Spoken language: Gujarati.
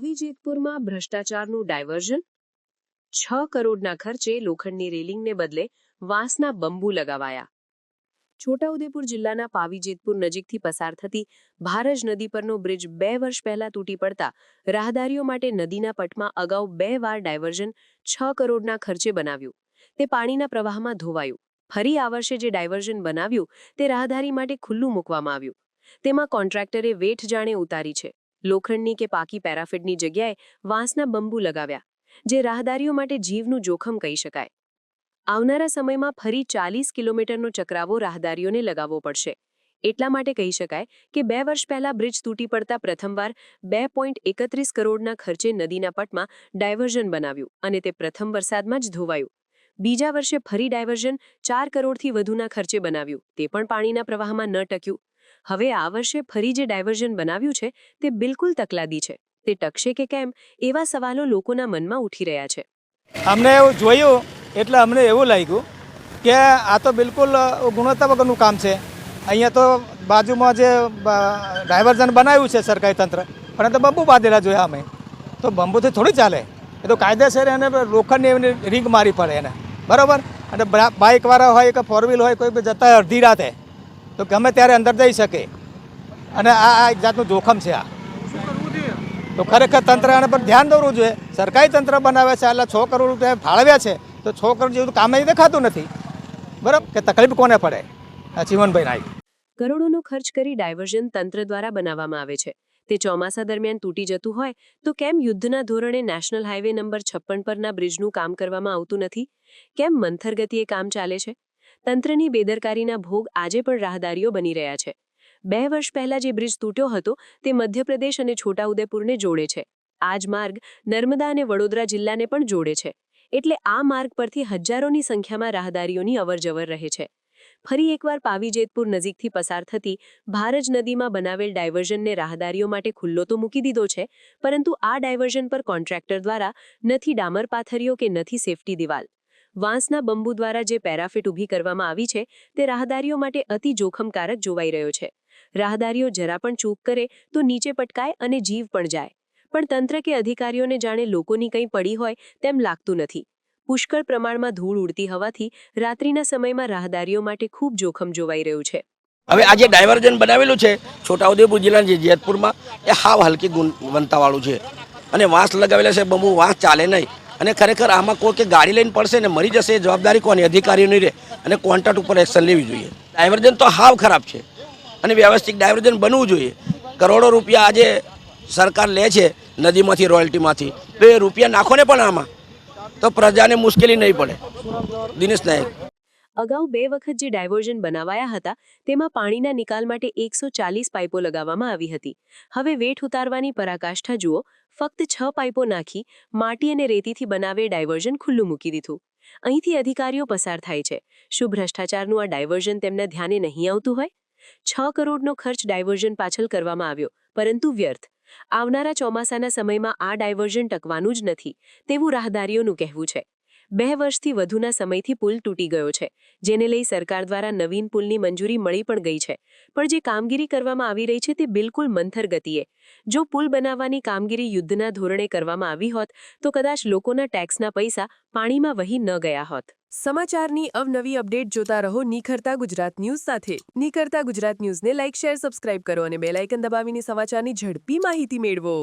પાવી જેતપુરમાં ભ્રષ્ટાચારનું ડાયવર્ઝન 6 કરોડના ખર્ચે લોખંડની રેલિંગને બદલે વાંસના બંબુ લગાવાયા. છોટાઉદેપુર જિલ્લાના પાવી જેતપુર નજીકથી પસાર થતી ભારજ નદી પરનો બ્રિજ 2 વર્ષ પહેલા તૂટી પડતા રાહદારીઓ માટે નદીના પટમાં અગાઉ 2 વાર ડાયવર્ઝન 6 કરોડના ખર્ચે બનાવ્યું. તે પાણીના પ્રવાહમાં ધોવાયું. ફરી આ વર્ષે જે ડાયવર્ઝન બનાવ્યું તે રાહદારી માટે ખુલ્લું મૂકવામાં આવ્યું. તેમાં કોન્ટ્રાક્ટરે વેઠ જાણે ઉતારી છે. લોખંડની કે પાકી પેરાફિટની જગ્યાએ વાંસના બંબુ લગાવ્યા, જે રાહદારીઓ માટે જીવનું જોખમ કહી શકાય. આવનારા સમયમાં ફરી 40 કિલોમીટરનો ચક્રાવો રાહદારીઓને લગાવવો પડશે. એટલા માટે કહી શકાય કે 2 વર્ષ પહેલા બ્રિજ તૂટી પડતા પ્રથમવાર 2.31 કરોડના ખર્ચે નદીના પટમાં ડાયવર્ઝન બનાવ્યું અને તે પ્રથમ વરસાદમાં જ ધોવાયું. બીજા વર્ષે ફરી ડાયવર્ઝન 4 કરોડથી વધુના ખર્ચે બનાવ્યું, તે પણ પાણીના પ્રવાહમાં ન ટક્યું. હવે આ વર્ષે ફરી જે ડાયવર્ઝન બનાવ્યું છે તે બિલકુલ તકલાદી છે. તે ટકશે કે કેમ એવા સવાલો લોકોના મનમાં ઉઠી રહ્યા છે. અમને એવું જોયું એટલે અમને એવું લાગ્યું કે આ તો બિલકુલ ગુણવત્તા વગરનું કામ છે. અહીંયા તો બાજુમાં જે ડાયવર્ઝન બનાવ્યું છે સરકારી તંત્ર, પણ તો બંબુ બાંધેલા જોયા અમે. તો બંબુથી થોડી ચાલે, એ તો કાયદેસર એને લોખંડની એની રીંગ મારી પડે એને, બરાબર. અને બાઇકવાળા હોય કે ફોર વ્હીલ હોય, કોઈ બી જતા અડધી રાતે તો ગમે ત્યારે અંદર જઈ શકે. અને આ એક જાતનું જોખમ છે. આ તો ખરેખર તંત્ર આના પર ધ્યાન દોરવું જોઈએ. સરકારી તંત્ર બનાવે છે, એટલે 6 કરોડ રૂપિયા ફાળવ્યા છે, તો 6 કરોડ જેવું કામ અહીં દેખાતું નથી, બરાબર. કે તકલીફ કોને પડે? ચીમનભાઈ નાઈ. કરોડોનો ખર્ચ કરી ડાયવર્ઝન તંત્ર દ્વારા બનાવવામાં આવે છે. તે ચોમાસા દરમિયાન તૂટી જતું હોય તો કેમ યુદ્ધના ધોરણે નેશનલ હાઈવે નંબર 56 પરના બ્રિજનું કામ કરવામાં આવતું નથી? કેમ મંથર ગતિએ કામ ચાલે છે? તંત્રની બેદરકારીના ભોગ આજે પણ રાહદારીઓ બની રહ્યા છે. 2 વર્ષ પહેલા જે બ્રિજ તૂટ્યો હતો તે મધ્યપ્રદેશ અને છોટાઉદેપુરને જોડે છે. આ જ માર્ગ નર્મદા અને વડોદરા જિલ્લાને પણ જોડે છે. એટલે આ માર્ગ પરથી હજારોની સંખ્યામાં રાહદારીઓની અવરજવર રહે છે. ફરી એકવાર પાવી જેતપુર નજીકથી પસાર થતી ભારજ નદીમાં બનાવેલ ડાયવર્ઝનને રાહદારીઓ માટે ખુલ્લો તો મૂકી દીધો છે, પરંતુ આ ડાયવર્ઝન પર કોન્ટ્રાક્ટર દ્વારા નથી ડામર પાથરીઓ કે નથી સેફટી દિવાલ. વાંસના બંબુ દ્વારા જે પેરાફિટ ઊભી કરવામાં આવી છે તે રાહદારીઓ માટે અતિ જોખમકારક જોવાઈ રહ્યો છે. રાહદારીઓ જરા પણ ચૂક કરે તો નીચે પટકાય અને જીવ પણ જાય. પણ તંત્ર કે અધિકારીઓને જાણે લોકોની કંઈ પડી હોય તેમ લાગતું નથી. પુષ્કળ પ્રમાણમાં ધૂળ ઉડતી હોવાથી રાત્રિના સમયમાં રાહદારીઓ માટે ખૂબ જોખમ જોવાઈ રહ્યું છે. હવે આ જે ડાયવર્ઝન બનાવેલું છે છોટાઉદેપુર જિલ્લાના જેતપુરમાં, એ હાવ હલકી ગુણવત્તાવાળું છે અને વાંસ લગાવેલા છે. બંબુ વાંસ ચાલે નહીં. અને ખરેખર આમાં કોઈ કે ગાડી લઈને પડશે ને મરી જશે, એ જવાબદારી કોની? અધિકારીઓની રહે અને કોન્ટ્રાક્ટ ઉપર એક્શન લેવી જોઈએ. ડાયવર્ઝન તો હાવ ખરાબ છે અને વ્યવસ્થિત ડાયવર્ઝન બનવું જોઈએ. કરોડો રૂપિયા આજે સરકાર લે છે નદીમાંથી, રોયલ્ટીમાંથી, તો એ રૂપિયા નાખો ને પણ આમાં, તો પ્રજાને મુશ્કેલી નહીં પડે. દિનેશ નાયક. અગાઉ 2 વખત જે ડાયવર્ઝન બનાવાયા હતા તેમાં પાણીના નિકાલ માટે 140 પાઇપો લગાવવામાં આવી હતી. હવે વેઠ ઉતારવાની પરાકાષ્ઠા જુઓ. ફક્ત 6 પાઇપો નાખી માટી અને રેતીથી બનાવે ડાયવર્ઝન ખુલ્લું મૂકી દીધું. અહીંથી અધિકારીઓ પસાર થાય છે. શું ભ્રષ્ટાચારનું આ ડાયવર્ઝન તેમના ધ્યાને નહીં આવતું હોય? 6 કરોડનો ખર્ચ ડાયવર્ઝન પાછળ કરવામાં આવ્યો, પરંતુ વ્યર્થ. આવનારા ચોમાસાના સમયમાં આ ડાયવર્ઝન ટકવાનું જ નથી તેવું રાહદારીઓનું કહેવું છે. 2 વર્ષથી વધુના સમયથી પુલ તૂટી ગયો છે, જેને લઈ સરકાર દ્વારા નવીન પુલની મંજૂરી મળી પણ ગઈ છે. પણ જે કામગીરી કરવામાં આવી રહી છે તે બિલકુલ મંથર ગતિએ. જો પુલ બનાવવાની કામગીરી યુદ્ધના ધોરણે કરવામાં આવી હોત તો કદાચ લોકોના ટેક્સના પૈસા પાણીમાં વહી ન ગયા હોત. સમાચારની અવનવી અપડેટ જોતા રહો નિખરતા ગુજરાત ન્યૂઝ સાથે. નિખરતા ગુજરાત ન્યૂઝને લાઇક, શેર, સબસ્ક્રાઇબ કરો અને બેલ આઇકન દબાવીને સમાચારની ઝડપી માહિતી મેળવો.